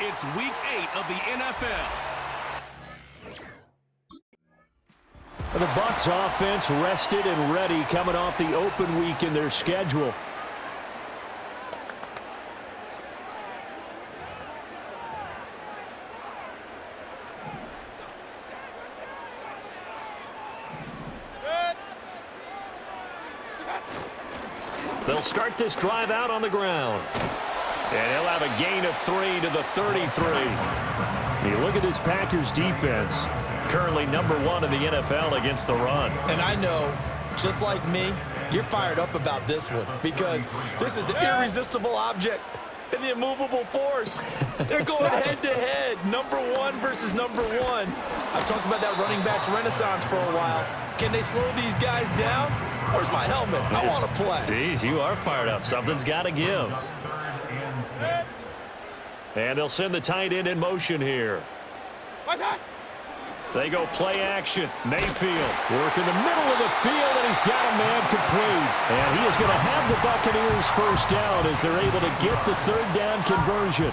It's Week 8 of the NFL. The Bucs offense rested and ready coming off the open week in their schedule. They'll start this drive out on the ground. And he'll have a gain of 3 to the 33. You look at this Packers defense. Currently #1 in the NFL against the run. And I know, just like me, you're fired up about this one because this is the irresistible object and the immovable force. They're going head-to-head, #1 versus #1. I've talked about that running backs renaissance for a while. Can they slow these guys down? Where's my helmet? I want to play. Jeez, you are fired up. Something's got to give. And they'll send the tight end in motion here. They go play action. Mayfield work in the middle of the field, and he's got a man complete. And he is going to have the Buccaneers first down as they're able to get the third down conversion.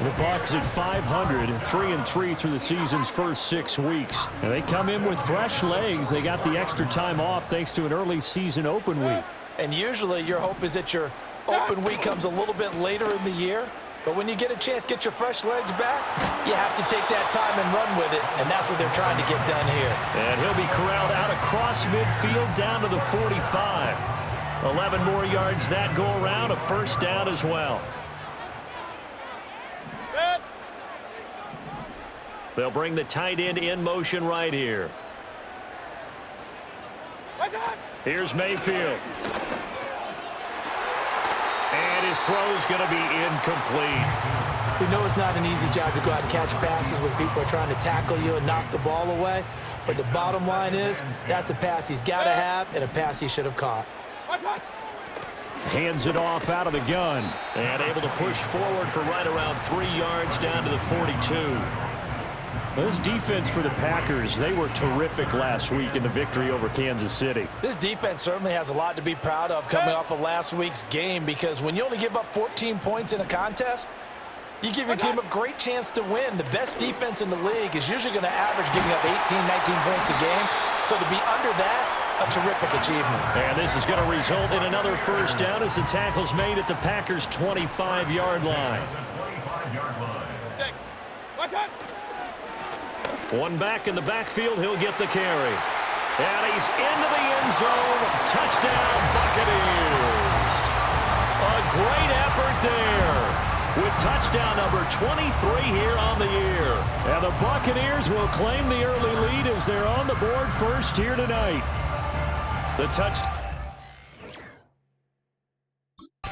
The Bucs at 500, 3-3 through the season's first 6 weeks. And they come in with fresh legs. They got the extra time off thanks to an early season open week. And usually your hope is that your open week comes a little bit later in the year. But when you get a chance to get your fresh legs back, you have to take that time and run with it, and that's what they're trying to get done here. And he'll be corralled out across midfield down to the 45. 11 more yards that go around, a first down as well. They'll bring the tight end in motion right here. Here's Mayfield. And his throw's going to be incomplete. We know it's not an easy job to go out and catch passes when people are trying to tackle you and knock the ball away. But the bottom line is, that's a pass he's got to have and a pass he should have caught. Hands it off out of the gun. And able to push forward for right around 3 yards down to the 42. This defense for the Packers, they were terrific last week in the victory over Kansas City. This defense certainly has a lot to be proud of coming off of last week's game because when you only give up 14 points in a contest, you give your team a great chance to win. The best defense in the league is usually going to average giving up 18, 19 points a game. So to be under that, a terrific achievement. And this is going to result in another first down as the tackle's made at the Packers' 25-yard line. One back in the backfield, he'll get the carry. And he's into the end zone. Touchdown, Buccaneers. A great effort there with touchdown number 23 here on the year. And the Buccaneers will claim the early lead as they're on the board first here tonight. The touchdown. The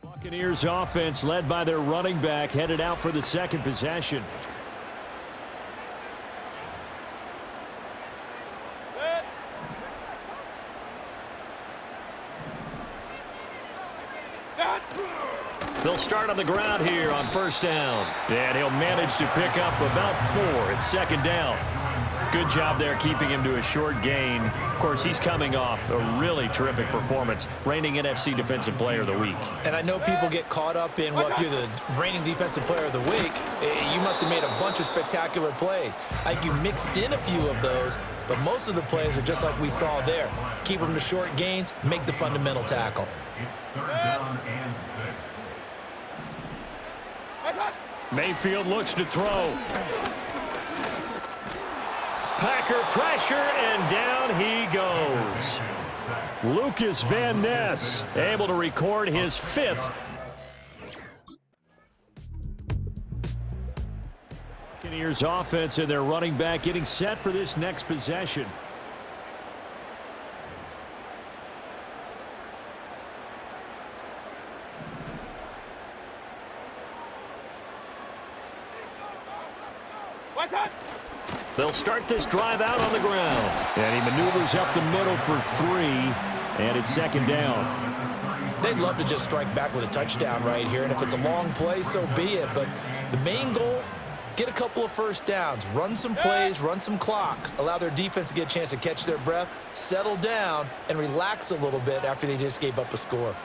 Buccaneers offense led by their running back headed out for the second possession. They'll start on the ground here on first down. And he'll manage to pick up about 4 at second down. Good job there keeping him to a short gain. Of course, he's coming off a really terrific performance, reigning NFC Defensive Player of the Week. And I know people get caught up in, well, if you're the reigning Defensive Player of the Week, you must have made a bunch of spectacular plays. I think you mixed in a few of those, but most of the plays are just like we saw there. Keep them to short gains, make the fundamental tackle. It's third down and 6. Mayfield looks to throw. Packer pressure, and down he goes. Lucas Van Ness able to record his 5th. Buccaneers offense and their running back getting set for this next possession. They'll start this drive out on the ground. And he maneuvers up the middle for 3. And it's second down. They'd love to just strike back with a touchdown right here. And if it's a long play, so be it. But the main goal, get a couple of first downs. Run some plays, run some clock. Allow their defense to get a chance to catch their breath, settle down, and relax a little bit after they just gave up a score.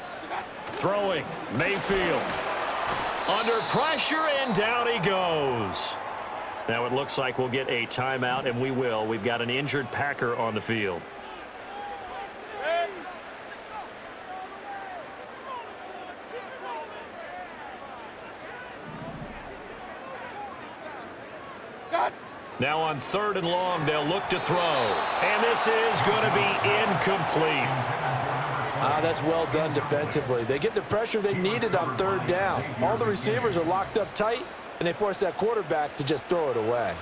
Throwing, Mayfield. Under pressure, and down he goes. Now it looks like we'll get a timeout, and we will. We've got an injured Packer on the field. Now on 3rd and long, they'll look to throw. And this is going to be incomplete. That's well done defensively. They get the pressure they needed on 3rd down. All the receivers are locked up tight, and they force that quarterback to just throw it away.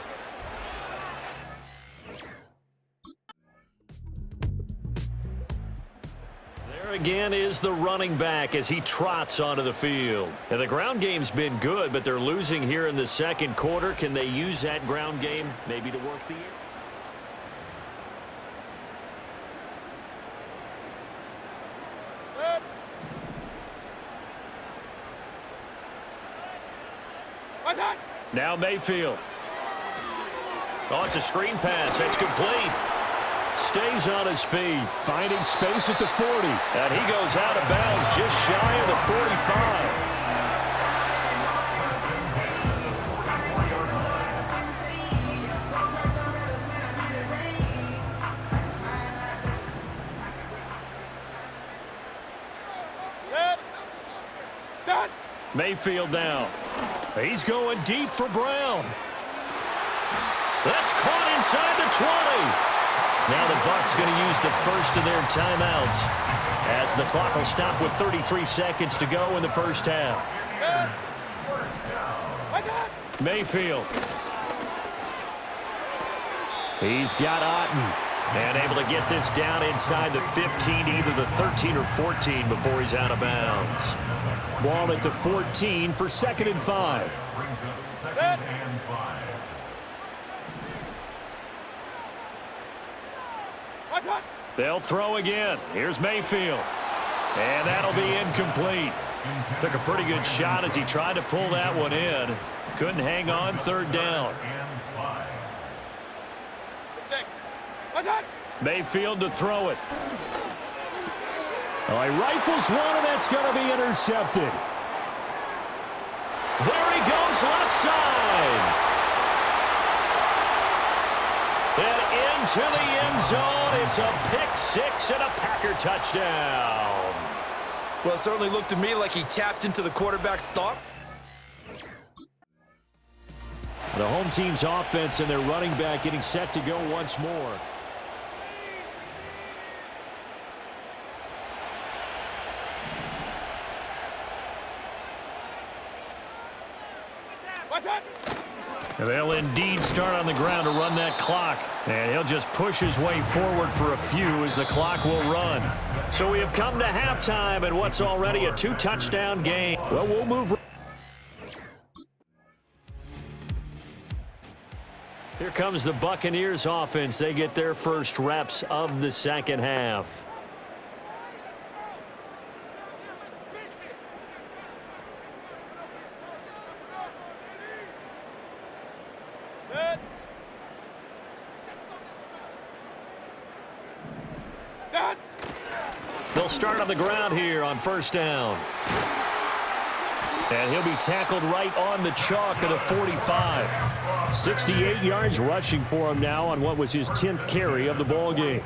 There again is the running back as he trots onto the field. And the ground game's been good, but they're losing here in the 2nd quarter. Can they use that ground game maybe to work the air? Now Mayfield. Oh, it's a screen pass. It's complete. Stays on his feet. Finding space at the 40. And he goes out of bounds just shy of the 45. Mayfield down. He's going deep for Brown. That's caught inside the 20. Now the Bucs going to use the first of their timeouts as the clock will stop with 33 seconds to go in the first half. Mayfield. He's got Otten. And able to get this down inside the 15, either the 13 or 14 before he's out of bounds. Ball at the 14 for 2nd and 5. Brings up 2nd and 5. They'll throw again. Here's Mayfield. And that'll be incomplete. Took a pretty good shot as he tried to pull that one in. Couldn't hang on 3rd down. Mayfield to throw it. Oh, he rifles one, and that's going to be intercepted. There he goes, left side. And into the end zone. It's a pick 6 and a Packer touchdown. Well, it certainly looked to me like he tapped into the quarterback's thought. The home team's offense and their running back getting set to go once more. And they'll indeed start on the ground to run that clock. And he'll just push his way forward for a few as the clock will run. So we have come to halftime in what's already a 2-touchdown game. Well, we'll move. Here comes the Buccaneers offense. They get their first reps of the 2nd half. They'll start on the ground here on 1st down. And he'll be tackled right on the chalk of the 45. 68 yards rushing for him now on what was his 10th carry of the ball game.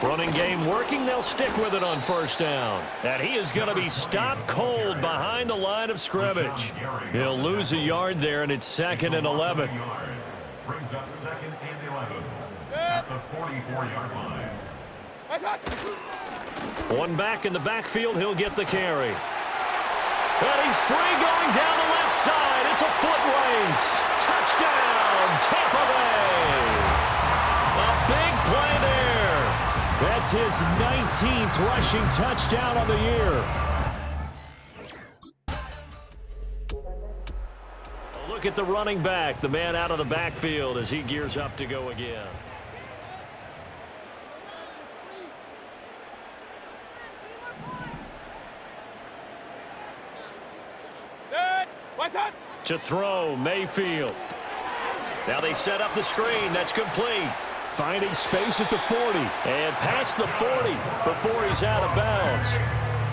Running game working. They'll stick with it on 1st down. And he is going to be stopped cold behind the line of scrimmage. He'll lose a yard there, and it's 2nd and 11. Brings up 2nd and 11 at the 44-yard line. One back in the backfield. He'll get the carry. And he's free going down the left side. It's a foot race. Touchdown, Tampa Bay. A big play there. That's his 19th rushing touchdown of the year. Look at the running back, the man out of the backfield as he gears up to go again. To throw, Mayfield. Now they set up the screen. That's complete. Finding space at the 40. And past the 40 before he's out of bounds.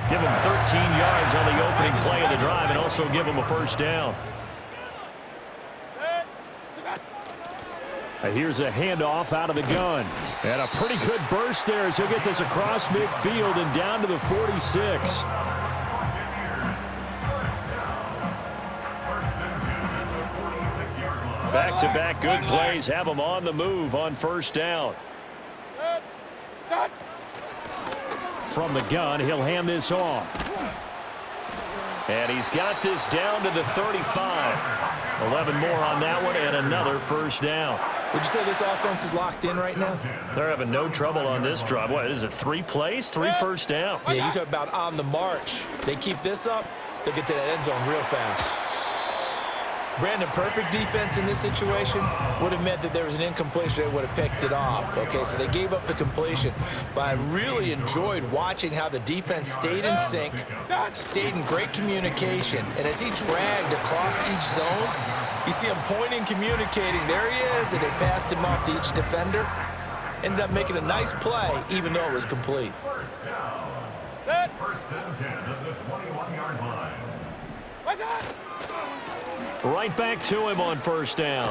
Give him 13 yards on the opening play of the drive and also give him a first down. And here's a handoff out of the gun. And a pretty good burst there as he'll get this across midfield and down to the 46. Back-to-back good plays have him on the move on first down. From the gun, he'll hand this off. And he's got this down to the 35. 11 more on that one and another first down. Would you say this offense is locked in right now? They're having no trouble on this drive. What is it, 3 plays, 3 first downs? Yeah, you talk about on the march. They keep this up, they'll get to that end zone real fast. Brandon, perfect defense in this situation would have meant that there was an incompletion. They would have picked it off. Okay, so they gave up the completion. But I really enjoyed watching how the defense stayed in sync, stayed in great communication. And as he dragged across each zone, you see him pointing, communicating. There he is, and they passed him off to each defender. Ended up making a nice play, even though it was complete. First and 10 at the 21-yard line. Right back to him on first down.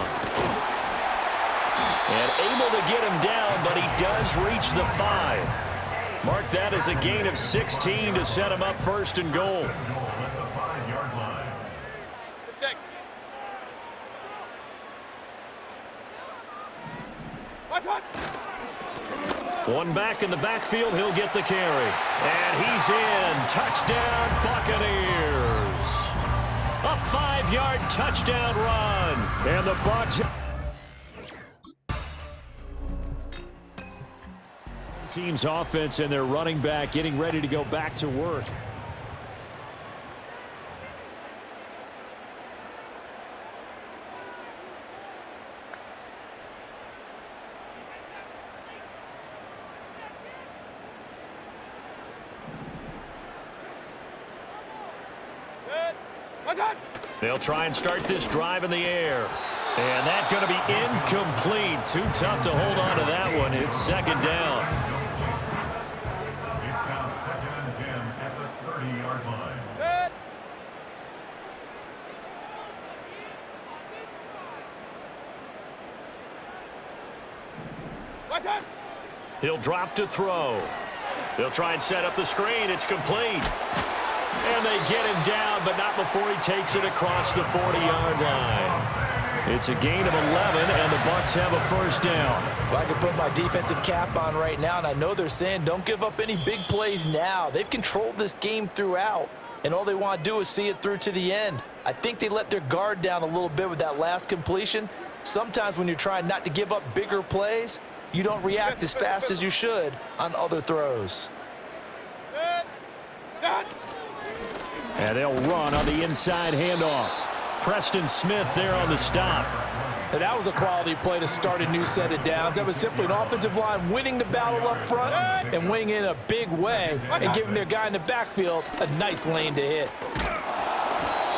And able to get him down, but he does reach the 5. Mark that as a gain of 16 to set him up first and goal. At the 5-yard line. One back in the backfield, he'll get the carry. And he's in. Touchdown, Buccaneers. A 5-yard touchdown run. And the Bucs. Team's offense and their running back getting ready to go back to work. They'll try and start this drive in the air. And that's going to be incomplete. Too tough to hold on to that one. It's second down. It's now second and 10 at the 30-yard line. He'll drop to throw. They'll try and set up the screen. It's complete. And they get him down, but not before he takes it across the 40-yard line. It's a gain of 11, and the Bucs have a first down. Well, I can put my defensive cap on right now, and I know they're saying don't give up any big plays now. They've controlled this game throughout, and all they want to do is see it through to the end. I think they let their guard down a little bit with that last completion. Sometimes when you're trying not to give up bigger plays, you don't react as fast as you should on other throws. And they'll run on the inside handoff. Preston Smith there on the stop. And that was a quality play to start a new set of downs. That was simply an offensive line winning the battle up front and winning in a big way and giving their guy in the backfield a nice lane to hit.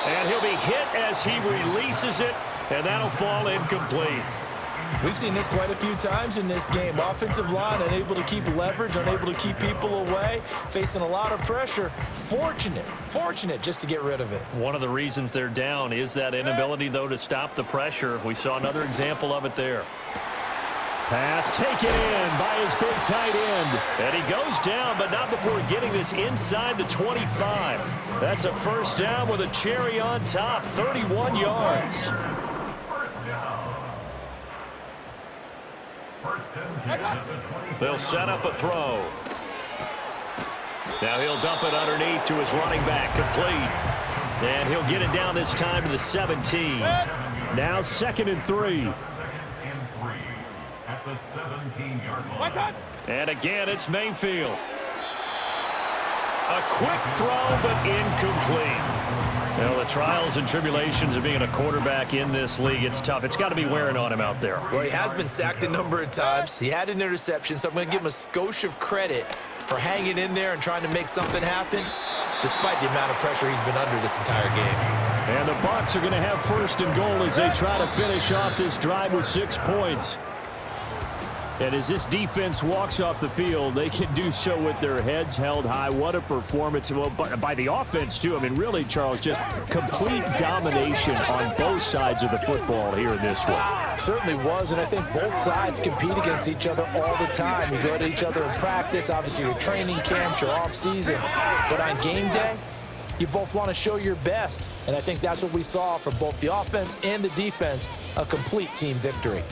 And he'll be hit as he releases it, and that'll fall incomplete. We've seen this quite a few times in this game. Offensive line unable to keep leverage, unable to keep people away, facing a lot of pressure. Fortunate just to get rid of it. One of the reasons they're down is that inability, though, to stop the pressure. We saw another example of it there. Pass taken in by his big tight end. And he goes down, but not before getting this inside the 25. That's a first down with a cherry on top, 31 yards. They'll set up a throw. Now he'll dump it underneath to his running back, complete. And he'll get it down this time to the 17. Now 2nd and 3. At the 17-yard line. And again, it's Mayfield. A quick throw, but incomplete. Well, the trials and tribulations of being a quarterback in this league, it's tough. It's got to be wearing on him out there. Well, he has been sacked a number of times. He had an interception, so I'm going to give him a skosh of credit for hanging in there and trying to make something happen, despite the amount of pressure he's been under this entire game. And the Bucs are going to have first and goal as they try to finish off this drive with 6 points. And as this defense walks off the field, they can do so with their heads held high. What a performance. Well, by the offense, too. I mean, really, Charles, just complete domination on both sides of the football here in this one. Certainly was, and I think both sides compete against each other all the time. You go to each other in practice, obviously your training camps, your off-season. But on game day, you both want to show your best. And I think that's what we saw from both the offense and the defense, a complete team victory.